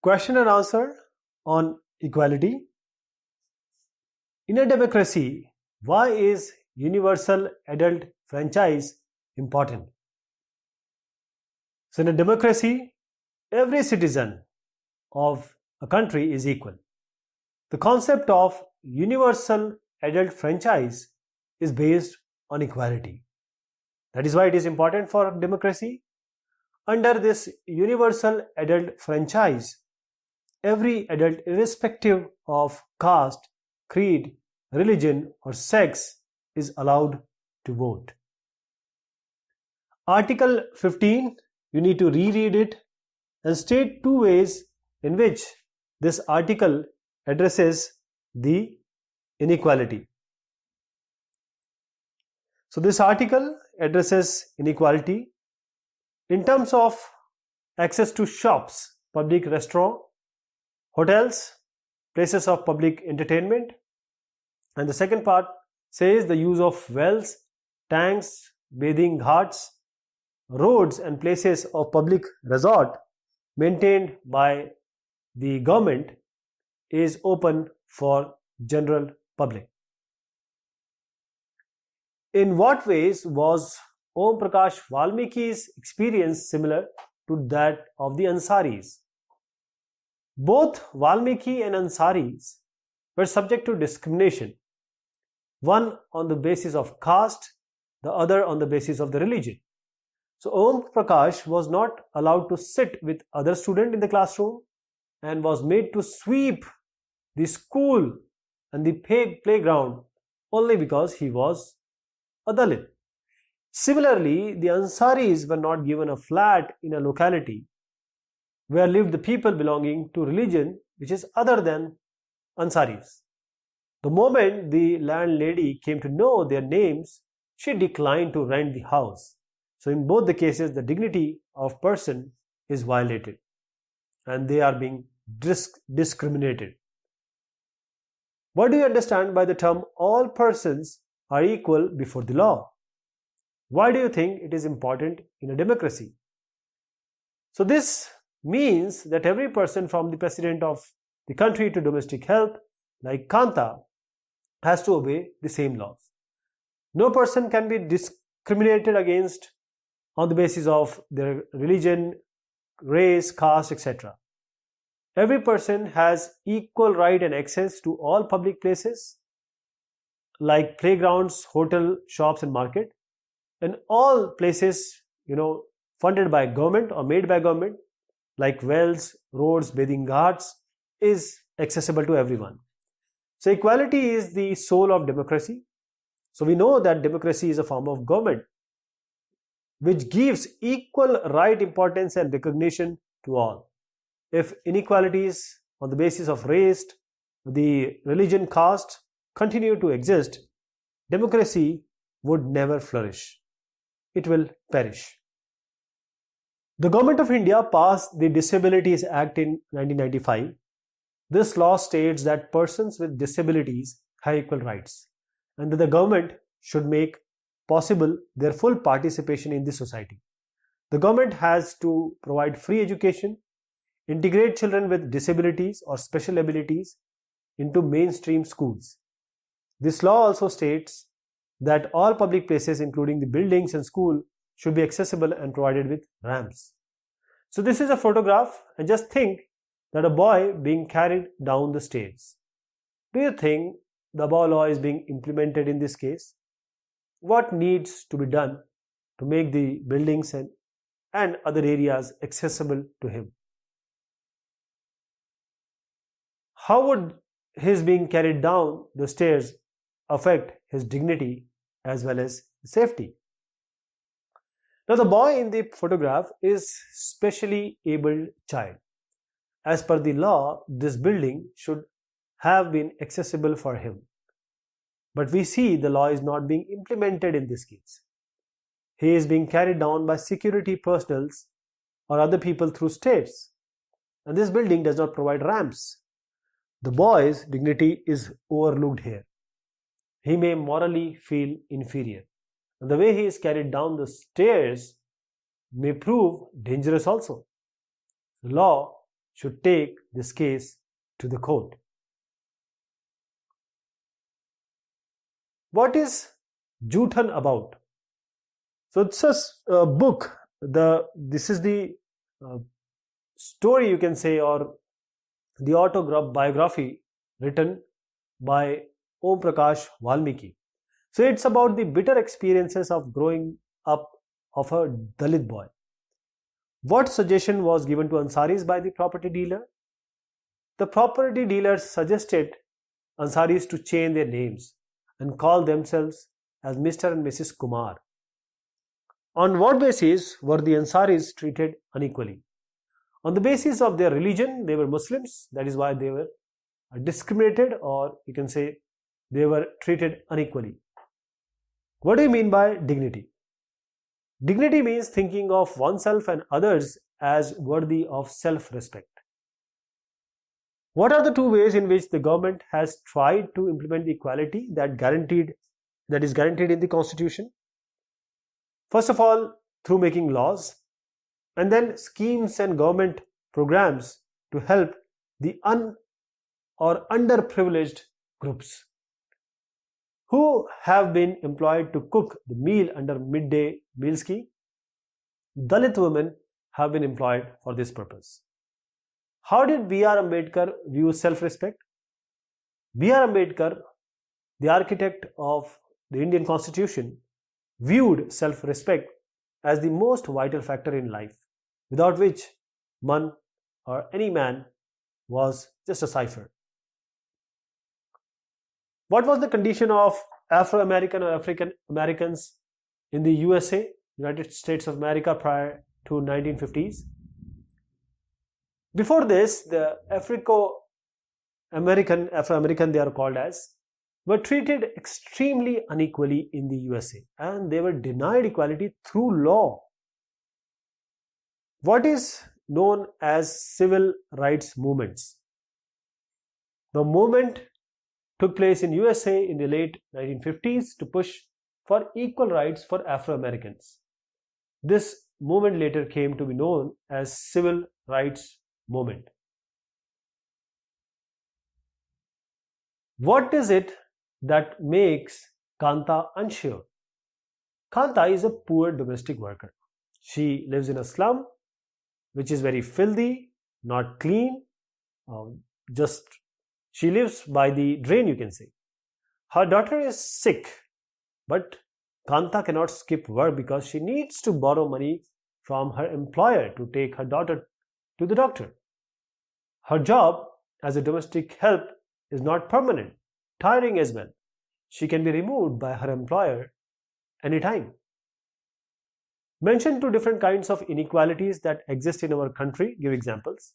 Question and answer on equality. In a democracy, why is universal adult franchise important? So in a democracy, every citizen of a country is equal. The concept of universal adult franchise is based on equality. That is why it is important for democracy. Under this universal adult franchise, every adult, irrespective of caste, creed, religion, or sex, is allowed to vote. Article 15, you need to reread it and state two ways in which this article addresses the inequality. So this article addresses inequality in terms of access to shops, public restaurant, hotels, places of public entertainment, and the second part says the use of wells, tanks, bathing ghats, roads and places of public resort maintained by the government is open for general public. In what ways was Om Prakash Valmiki's experience similar to that of the Ansaris? Both Valmiki and Ansaris were subject to discrimination, one on the basis of caste, the other on the basis of the religion. So Om Prakash was not allowed to sit with other students in the classroom and was made to sweep the school and the playground only because he was a Dalit. Similarly, the Ansaris were not given a flat in a locality where lived the people belonging to religion which is other than Ansaris. The moment the landlady came to know their names, she declined to rent the house. So in both the cases, the dignity of person is violated and they are being discriminated. What do you understand by the term all persons are equal before the law? Why do you think it is important in a democracy? So this means that every person from the president of the country to domestic help like Kanta has to obey the same laws. No person can be discriminated against on the basis of their religion, race, caste, etc. Every person has equal right and access to all public places like playgrounds, hotel, shops and market, and all places funded by government or made by government like wells, roads, bathing ghats is accessible to everyone. So equality is the soul of democracy. So we know that democracy is a form of government which gives equal right, importance and recognition to all. If inequalities on the basis of race, the religion, caste continue to exist, democracy would never flourish. It will perish. The Government of India passed the Disabilities Act in 1995. This law states that persons with disabilities have equal rights and that the government should make possible their full participation in the society. The government has to provide free education, integrate children with disabilities or special abilities into mainstream schools. This law also states that all public places, including the buildings and school, should be accessible and provided with ramps. So this is a photograph, and just think that a boy being carried down the stairs. Do you think the above law is being implemented in this case? What needs to be done to make the buildings and other areas accessible to him? How would his being carried down the stairs affect his dignity as well as safety? Now the boy in the photograph is specially abled child. As per the law, this building should have been accessible for him. But we see the law is not being implemented in this case. He is being carried down by security personnel or other people through stairs. And this building does not provide ramps. The boy's dignity is overlooked here. He may morally feel inferior. And the way he is carried down the stairs may prove dangerous also. The law should take this case to the court. What is Juthan about? So it's a book. This is the story, you can say, or the autobiography written by Om Prakash Valmiki. So it's about the bitter experiences of growing up of a Dalit boy. What suggestion was given to Ansaris by the property dealer? The property dealers suggested Ansaris to change their names and call themselves as Mr. and Mrs. Kumar. On what basis were the Ansaris treated unequally? On the basis of their religion, they were Muslims. That is why they were discriminated, or you can say they were treated unequally. What do you mean by dignity? Dignity means thinking of oneself and others as worthy of self-respect. What are the two ways in which the government has tried to implement equality that is guaranteed in the Constitution? First of all, through making laws, and then schemes and government programs to help the or underprivileged groups who have been employed to cook the meal under midday meal scheme. Dalit women have been employed for this purpose. How did B.R. Ambedkar view self-respect? B.R. Ambedkar, the architect of the Indian Constitution, viewed self-respect as the most vital factor in life, without which one or any man was just a cipher. What was the condition of Afro-American or African Americans in the USA, United States of America, prior to 1950s? Before this, the Afro-American they are called as, were treated extremely unequally in the USA, and they were denied equality through law. What is known as civil rights movements? The movement took place in USA in the late 1950s to push for equal rights for Afro-Americans. This movement later came to be known as civil rights movement. What is it that makes Kanta unsure? Kanta is a poor domestic worker. She lives in a slum which is very filthy, not clean, she lives by the drain, you can say. Her daughter is sick, but Kanta cannot skip work because she needs to borrow money from her employer to take her daughter to the doctor. Her job as a domestic help is not permanent, tiring as well. She can be removed by her employer anytime. Mention two different kinds of inequalities that exist in our country. Give examples.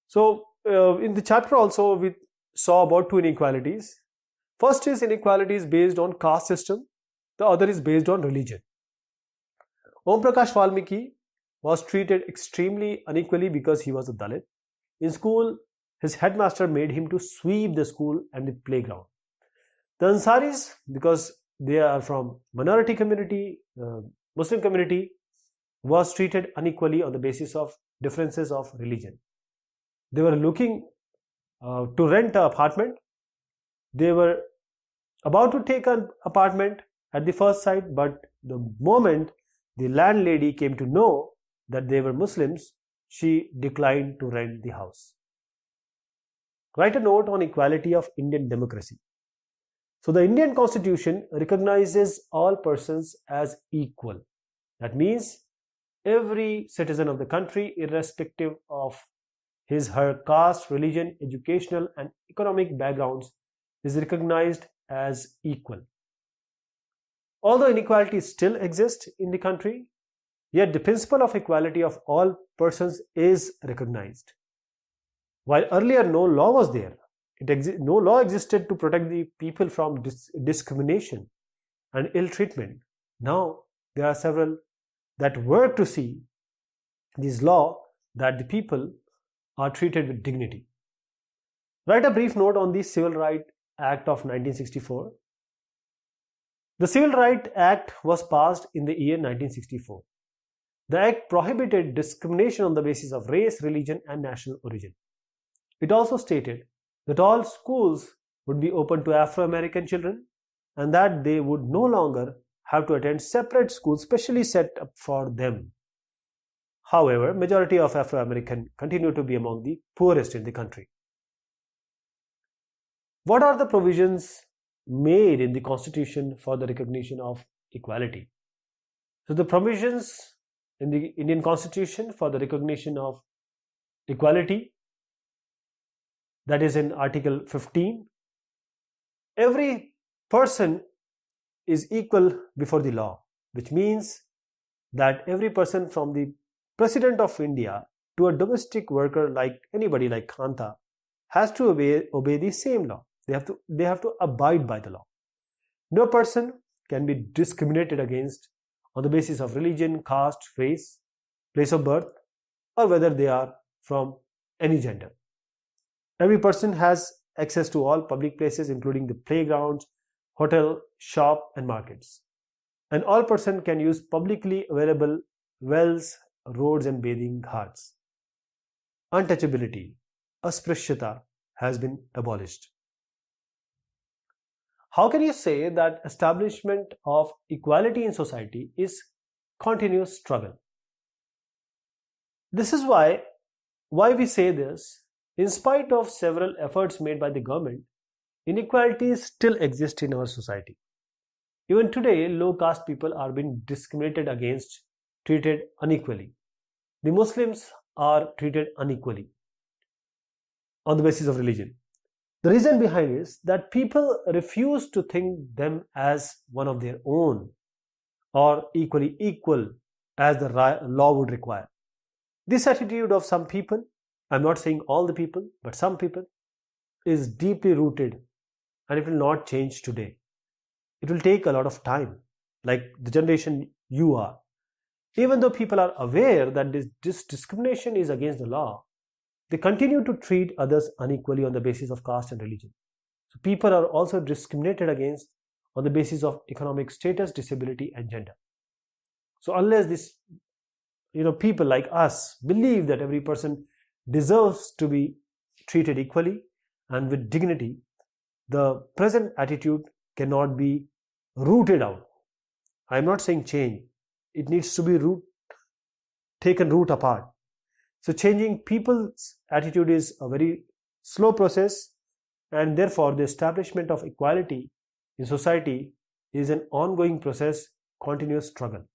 So, in the chapter also we saw about two inequalities. First is inequalities based on caste system. The other is based on religion. Om Prakash Valmiki was treated extremely unequally because he was a Dalit. In school, his headmaster made him to sweep the school and the playground. The Ansaris, because they are from minority community, Muslim community, was treated unequally on the basis of differences of religion. They were looking to rent an apartment. They were about to take an apartment at the first sight, but the moment the landlady came to know that they were Muslims, she declined to rent the house. Write a note on equality of Indian democracy. So the Indian Constitution recognizes all persons as equal. That means every citizen of the country, irrespective of her caste, religion, educational and economic backgrounds, is recognized as equal. Although inequality still exists in the country, yet the principle of equality of all persons is recognized. While earlier no law was there, no law existed to protect the people from discrimination and ill treatment. Now there are several that work to see this law that the people are treated with dignity. Write a brief note on the Civil Rights Act of 1964. The Civil Rights Act was passed in the year 1964. The Act prohibited discrimination on the basis of race, religion, and national origin. It also stated that all schools would be open to Afro-American children and that they would no longer have to attend separate schools specially set up for them. However, majority of Afro-American continue to be among the poorest in the country. What are the provisions made in the Constitution for the recognition of equality? So the provisions in the Indian Constitution for the recognition of equality, that is in Article 15, every person is equal before the law, which means that every person from the President of India to a domestic worker like anybody like Kanta has to obey the same law. They have to abide by the law. No person can be discriminated against on the basis of religion, caste, race, place of birth, or whether they are from any gender. Every person has access to all public places, including the playgrounds, hotel, shop, and markets. And all person can use publicly available wells, roads, and bathing ghats. Untouchability, asprishyata, has been abolished. How can you say that establishment of equality in society is continuous struggle? This is why we say this. In spite of several efforts made by the government, inequalities still exist in our society. Even today, low caste people are being discriminated against, treated unequally. The Muslims are treated unequally on the basis of religion. The reason behind it is that people refuse to think them as one of their own or equally equal as the law would require. This attitude of some people, I'm not saying all the people, but some people, is deeply rooted and it will not change today. It will take a lot of time, like the generation you are. Even though people are aware that this discrimination is against the law, they continue to treat others unequally on the basis of caste and religion. So people are also discriminated against on the basis of economic status, disability, and gender. So unless this, people like us believe that every person deserves to be treated equally and with dignity, the present attitude cannot be rooted out. I am not saying change. It needs to be taken root apart. So changing people's attitude is a very slow process, and therefore the establishment of equality in society is an ongoing process, continuous struggle.